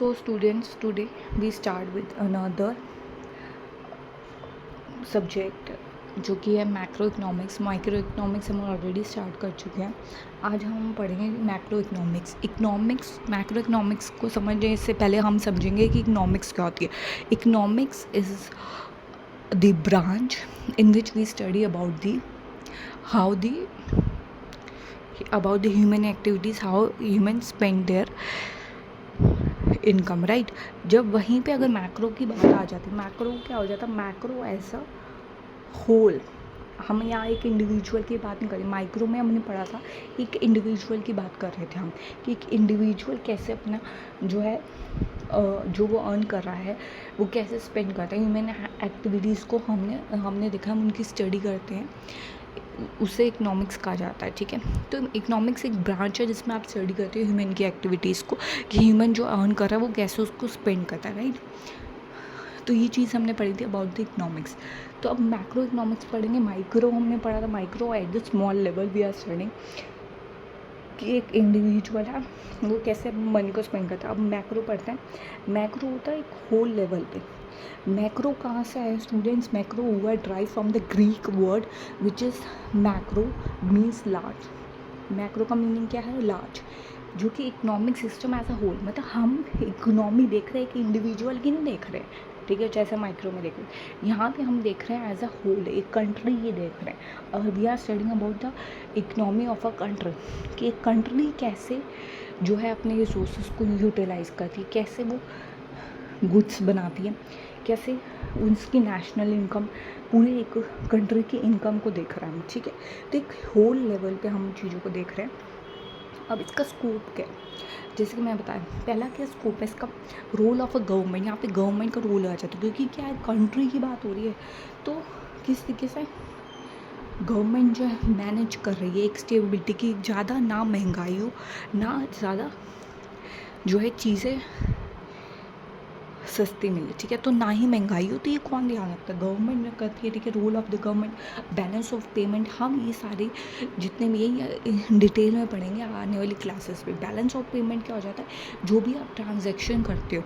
So students, today we start with another subject जो कि है मैक्रो इकोनॉमिक्स। माइक्रो इकोनॉमिक्स हम ऑलरेडी स्टार्ट कर चुके हैं। आज हम पढ़ेंगे मैक्रो इकोनॉमिक्स। मैक्रो इकोनॉमिक्स को समझने से पहले हम समझेंगे कि इकोनॉमिक्स क्या होती है। Economics is the branch in which we study about the human activities, how human spend their income, right. जब वहीं पे अगर मैक्रो की बात आ जाती है, मैक्रो क्या हो जाता है, मैक्रो ऐसा होल। हम यहाँ एक इंडिविजुअल की बात नहीं करें। माइक्रो में हमने पढ़ा था एक इंडिविजुअल की बात कर रहे थे हम, कि एक इंडिविजुअल कैसे अपना जो है जो वो अर्न कर रहा है वो कैसे स्पेंड करता है। ह्यूमन एक्टिविटीज़ को हमने देखा, हम उनकी स्टडी करते हैं, उसे इकोनॉमिक्स कहा जाता है, ठीक है। तो इकोनॉमिक्स एक ब्रांच है जिसमें आप स्टडी करते हो ह्यूमन की एक्टिविटीज़ को, कि ह्यूमन जो अर्न कर रहा है वो कैसे उसको स्पेंड करता है, राइट। तो ये चीज़ हमने पढ़ी थी अबाउट द इकोनॉमिक्स। तो अब मैक्रो इकोनॉमिक्स पढ़ेंगे। माइक्रो हमने पढ़ा था, micro at the small level we are studying, कि एक इंडिविजुअल है वो कैसे मनी को स्पेंड करता है। अब मैक्रो पढ़ते हैं। मैक्रो होता है एक होल लेवल पे। मैक्रो कहाँ से आया स्टूडेंट्स? मैक्रो हुआ drive from the Greek word which is macro means large. Macro का मीनिंग क्या है? लार्ज। जो कि economic system as a whole, मतलब हम इकोनॉमी देख रहे हैं कि इंडिविजुअल की नहीं देख रहे हैं, ठीक है, जैसे माइक्रो में देख रहे हैं। यहाँ पे हम देख रहे हैं एज अ होल, एक कंट्री ये देख रहे हैं। और we are studying about the economy of a country, कि एक कंट्री कैसे जो है अपने रिसोर्सेज को यूटिलाइज करती है, कैसे वो गुड्स बनाती है, कैसे उसकी नेशनल इनकम, पूरे एक कंट्री की इनकम को देख रहे हैं हम, ठीक है। तो एक होल लेवल पे हम चीज़ों को देख रहे हैं। अब इसका स्कोप क्या है? जैसे कि मैं बताया, पहला क्या स्कोप है इसका? Role of a government. यहाँ पे गवर्नमेंट का रोल आ जाता है, क्योंकि क्या है, कंट्री की बात हो रही है, तो किस तरीके से गवर्नमेंट जो है मैनेज कर रही है एक स्टेबिलिटी की, ज़्यादा ना महंगाई हो, ना ज़्यादा जो है चीज़ें सस्ती मिले, ठीक है। तो ना ही महंगाई हो, तो ये कौन ध्यान रखता है? गवर्नमेंट करती है, ठीक है। Role of the government, balance of payment, हम ये सारे जितने भी यही डिटेल में पढ़ेंगे आने वाली क्लासेस में। बैलेंस ऑफ पेमेंट क्या हो जाता है? जो भी आप ट्रांजैक्शन करते हो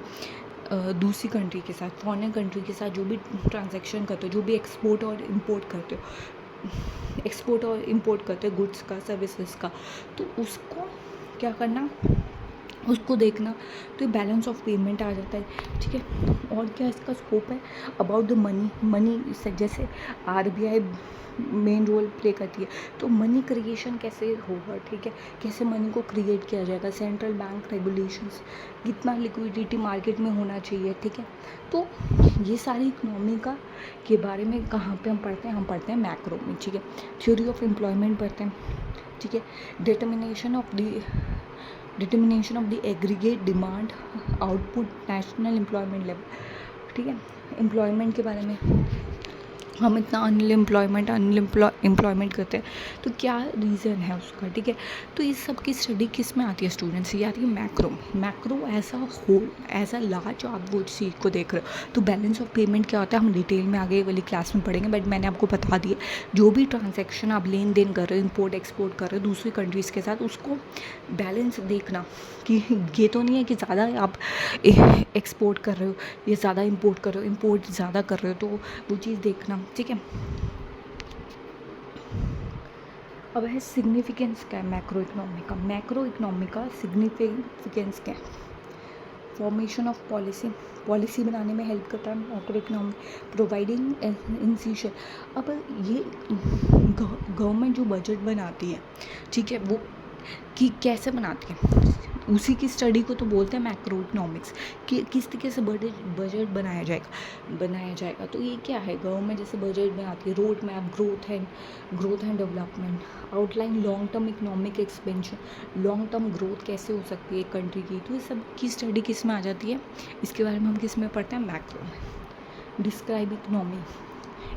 दूसरी कंट्री के साथ, फॉरेन कंट्री के साथ जो भी ट्रांजैक्शन करते हो, जो भी एक्सपोर्ट और इम्पोर्ट करते हो गुड्स का, सर्विसेज का, तो उसको क्या करना, उसको देखना। तो ये बैलेंस ऑफ पेमेंट आ जाता है, ठीक है। और क्या इसका स्कोप है? अबाउट द मनी जैसे आरबीआई मेन रोल प्ले करती है, तो मनी क्रिएशन कैसे होगा, ठीक है, कैसे मनी को क्रिएट किया जाएगा, सेंट्रल बैंक रेगुलेशंस, कितना लिक्विडिटी मार्केट में होना चाहिए, ठीक है। तो ये सारी इकोनॉमी का के बारे में कहाँ पे हम पढ़ते हैं? हम पढ़ते हैं मैक्रो में, ठीक है। थ्योरी ऑफ एम्प्लॉयमेंट पढ़ते हैं, ठीक है। Determination of the aggregate demand output national employment level, ठीक है। एम्प्लॉयमेंट के बारे में, हम इतना एम्प्लॉयमेंट करते हैं, तो क्या रीज़न है उसका, ठीक है। तो इस सब की स्टडी किस में आती है स्टूडेंट्स? ये आती है मैक्रो ऐसा होल, ऐसा लार्ज, आप वो चीज़ को देख रहे हो। तो बैलेंस ऑफ पेमेंट क्या होता है हम डिटेल में आगे वाली क्लास में पढ़ेंगे, बट मैंने आपको बता दिया, जो भी ट्रांजैक्शन आप लेन देन कर रहे हो, इम्पोर्ट एक्सपोर्ट कर रहे हो दूसरी कंट्रीज़ के साथ, उसको बैलेंस देखना, कि ये तो नहीं है कि ज़्यादा आप एक्सपोर्ट कर रहे हो, ये ज़्यादा इम्पोर्ट कर रहे हो, इम्पोर्ट ज़्यादा कर रहे हो, तो वो चीज़ देखना, ठीक है। अब है सिग्निफिकेंस क्या है मैक्रो इकोनॉमी का सिग्निफिकेंस क्या है? फॉर्मेशन ऑफ पॉलिसी बनाने में हेल्प करता है मैक्रो इकोनॉमी, प्रोवाइडिंग इंसिशन। अब ये गवर्नमेंट जो बजट बनाती है, ठीक है, वो कि कैसे बनाती है, उसी की स्टडी को तो बोलते हैं मैक्रो इकोनॉमिक्स, कि किस तरीके से बजट बनाया जाएगा। तो ये क्या है? गवर्नमेंट जैसे बजट बनाती है, road map, growth and development, outline long term economic expansion, long term growth कैसे हो सकती है एक कंट्री की। तो ये सब की स्टडी किस में आ जाती है? इसके बारे में हम किस में पढ़ते हैं? मैक्रो में। Describe economy,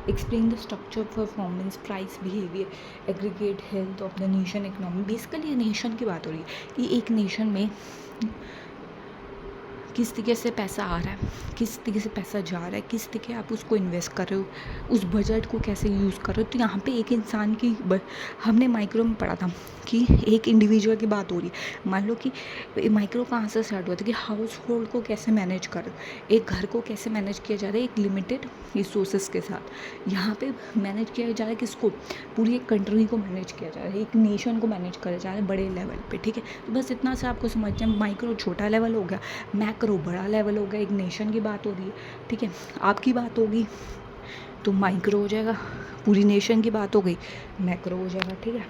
explain the structure, performance, price, behaviour, aggregate health of the nation economy. Basically nation की बात हो रही है कि एक नेशन में किस तरीके से पैसा आ रहा है, किस तरीके से पैसा जा रहा है, किस तरीके आप उसको इन्वेस्ट कर रहे हो, उस बजट को कैसे यूज़ कर रहे हो। तो यहाँ पे एक इंसान की हमने माइक्रो में पढ़ा था कि एक इंडिविजुअल की बात हो रही है। मान लो कि माइक्रो कहाँ से स्टार्ट हुआ था कि हाउस होल्ड को कैसे मैनेज कर, एक घर को कैसे मैनेज किया जा रहा है एक लिमिटेड रिसोर्सेज के साथ। यहाँ पे मैनेज किया जा रहा है किसको, पूरी एक कंट्री को मैनेज किया जा रहा है, एक नेशन को मैनेज किया जा रहा है बड़े लेवल पे, ठीक है। तो बस इतना सा आपको समझना है, माइक्रो छोटा लेवल हो गया, मैक्रो बड़ा लेवल हो गया, एक नेशन की बात हो रही है, ठीक है। आपकी बात होगी तो माइक्रो हो जाएगा, पूरी नेशन की बात हो गई मैक्रो हो जाएगा, ठीक है।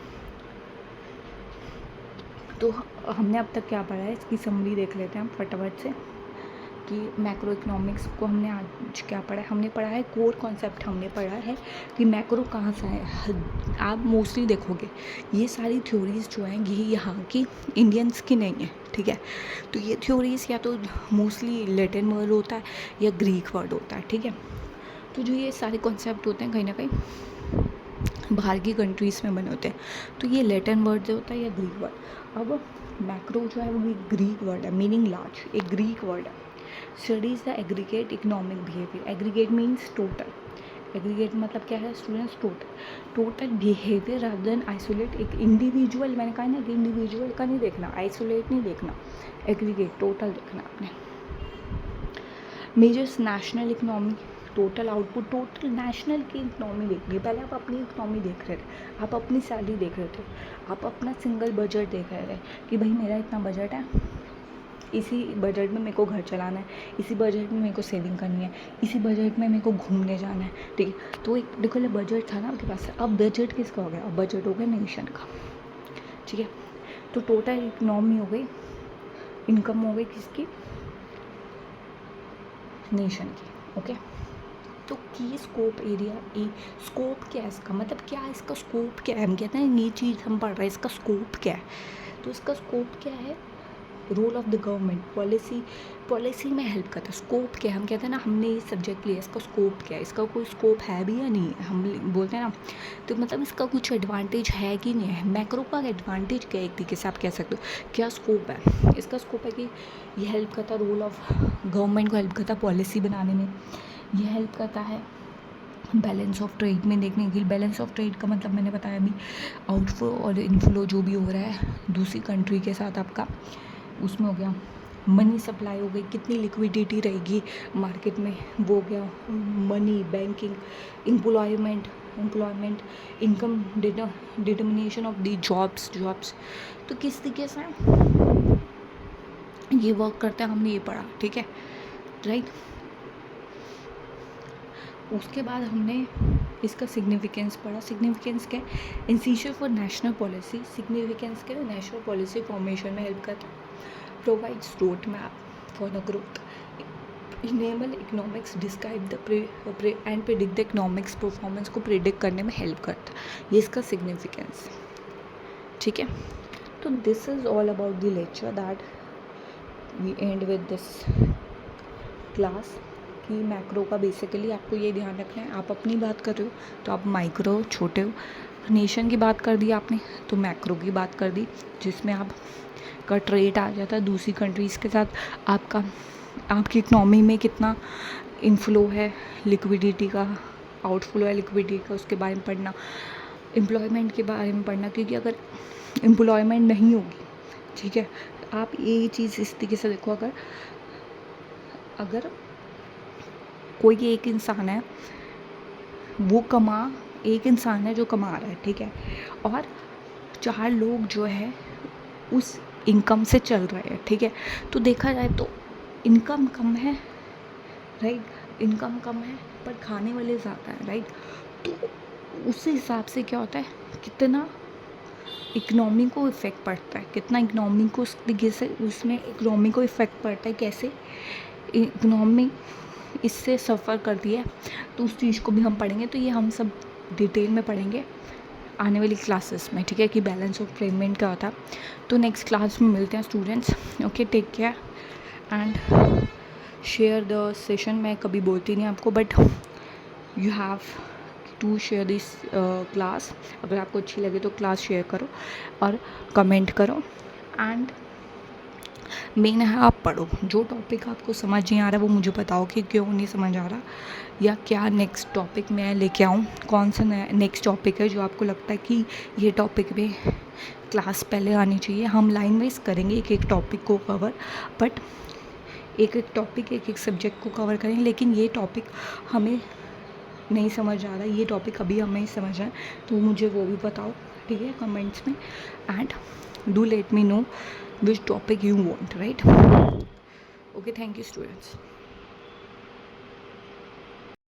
तो हमने अब तक क्या पढ़ा है, इसकी समरी देख लेते हैं हम फटाफट से कि मैक्रो इकोनॉमिक्स को हमने आज क्या पढ़ा है। हमने पढ़ा है कोर कॉन्सेप्ट, हमने पढ़ा है कि मैक्रो कहाँ से है। आप मोस्टली देखोगे ये सारी थ्योरीज जो हैं ये यहाँ की इंडियंस की नहीं है, ठीक है। तो ये थ्योरीज या तो मोस्टली लैटिन वर्ड होता है या ग्रीक वर्ड होता है, ठीक है। तो जो ये सारे कॉन्सेप्ट होते हैं कहीं ना कहीं बाहर की कंट्रीज़ में बने होते हैं। तो ये लैटिन वर्ड जो होता है या ग्रीक वर्ड। अब मैक्रो जो है वो ग्रीक वर्ड है, मीनिंग लार्ज, एक ग्रीक वर्ड है। Studies the aggregate economic behaviour. Aggregate means total, aggregate मतलब क्या है students, total behaviour rather than isolate. एक इंडिविजुअल, मैंने कहा ना कि इंडिविजुअल का नहीं देखना, आइसोलेट नहीं देखना, एग्रीगेट टोटल देखना आपने। Measures national economy, total output, total national की इकोनॉमी देख रही है। पहले आप अपनी इकोनॉमी देख रहे थे, आप अपनी सैलरी देख रहे थे, आप अपना सिंगल बजट देख रहे थे कि भाई मेरा इतना बजट है, इसी बजट में मेरे को घर चलाना है, इसी बजट में मेरे को सेविंग करनी है, इसी बजट में मेरे को घूमने जाना है, ठीक है। तो एक देखो बजट था ना आपके पास, अब बजट किसका हो गया, अब बजट हो गया नेशन का, ठीक है। तो टोटल इकोनॉमी हो गई, इनकम हो गई किसकी, नेशन की, ओके। तो की स्कोप एरिया, ए स्कोप क्या है इसका, मतलब क्या है इसका स्कोप क्या है। हम कहते हैं ये चीज़ हम पढ़ रहे हैं, इसका स्कोप क्या है। तो इसका स्कोप क्या है, role of the government, policy में हेल्प करता है। स्कोप क्या है, हम कहते हैं ना हमने ये सब्जेक्ट लिया, इसका स्कोप क्या है, इसका कोई स्कोप है भी या नहीं है, हम बोलते हैं ना। तो मतलब इसका कुछ एडवांटेज है कि नहीं है। मैक्रो का एडवांटेज क्या है, एक तरीके से आप कह सकते हो। क्या स्कोप है, इसका स्कोप है कि ये हेल्प करता है, रोल ऑफ गवर्नमेंट को हेल्प करता है पॉलिसी बनाने में, ये हेल्प करता है बैलेंस ऑफ ट्रेड में देखने के लिए। बैलेंस ऑफ ट्रेड का मतलब मैंने बताया अभी, आउटफ्लो और इनफ्लो जो भी हो रहा है दूसरी कंट्री के साथ आपका, उसमें हो गया। मनी सप्लाई हो गई, कितनी लिक्विडिटी रहेगी मार्केट में, वो हो गया। Money, banking, employment, income determination of the jobs. तो किस तरीके से ये वर्क करते हैं हमने ये पढ़ा, ठीक है, राइट। उसके बाद हमने इसका सिग्निफिकेंस पढ़ा। सिग्निफिकेंस क्या है, institute for national policy. Significance क्या है, नेशनल पॉलिसी फॉर्मेशन में हेल्प करता है। Provides road map for the growth, enable economics, describe the end predict the economics performance को प्रिडिक्ट करने में हेल्प करता है। ये इसका सिग्निफिकेंस, ठीक है। तो this is all about the lecture that we end with this class. कि मैक्रो का बेसिकली आपको ये ध्यान रखना है, आप अपनी बात कर रहे हो तो आप माइक्रो छोटे हो, नेशन की बात कर दी आपने तो मैक्रो की बात कर दी, जिसमें आप का ट्रेड आ जाता है दूसरी कंट्रीज़ के साथ, आपकी इकनॉमी में कितना इनफ्लो है लिक्विडिटी का, आउटफ्लो है लिक्विडिटी का, उसके बारे में पढ़ना। एम्प्लॉयमेंट के बारे में पढ़ना, क्योंकि अगर एम्प्लॉयमेंट नहीं होगी, ठीक है, आप ये चीज़ इस तरीके से देखो, अगर कोई एक इंसान है एक इंसान है जो कमा रहा है, ठीक है, और 4 लोग जो है उस इनकम से चल रहे हैं, ठीक है। तो देखा जाए तो इनकम कम है, राइट, इनकम कम है पर खाने वाले ज़्यादा है, राइट। तो उस हिसाब से क्या होता है, कितना इकनॉमी को इफ़ेक्ट पड़ता है, कितना इकनॉमी को उस तरीके से उसमें इकनॉमी को इफ़ेक्ट पड़ता है, कैसे इकनॉमी इससे सफ़र करती है। तो उस चीज़ को भी हम पढ़ेंगे। तो ये हम सब डिटेल में पढ़ेंगे आने वाली क्लासेस में, ठीक है, कि बैलेंस ऑफ पेमेंट क्या होता है। तो नेक्स्ट क्लास में मिलते हैं students. Okay, take care and share the session. मैं कभी बोलती नहीं आपको, but you have to share this class. अगर आपको अच्छी लगे तो क्लास शेयर करो और कमेंट करो। एंड मेन है आप पढ़ो, जो टॉपिक आपको समझ नहीं आ रहा वो मुझे बताओ कि क्यों नहीं समझ आ रहा, या क्या नेक्स्ट टॉपिक मैं लेके आऊँ, कौन सा नेक्स्ट टॉपिक है जो आपको लगता है कि ये टॉपिक में क्लास पहले आनी चाहिए। हम लाइन वाइज करेंगे एक एक टॉपिक को कवर, बट एक एक टॉपिक एक एक सब्जेक्ट को कवर करेंगे, लेकिन ये टॉपिक हमें नहीं समझ आ रहा, ये टॉपिक अभी हमें नहीं समझ है तो मुझे वो भी बताओ, ठीक है, कमेंट्स में। And do let me know which topic you want, right? Okay, thank you students.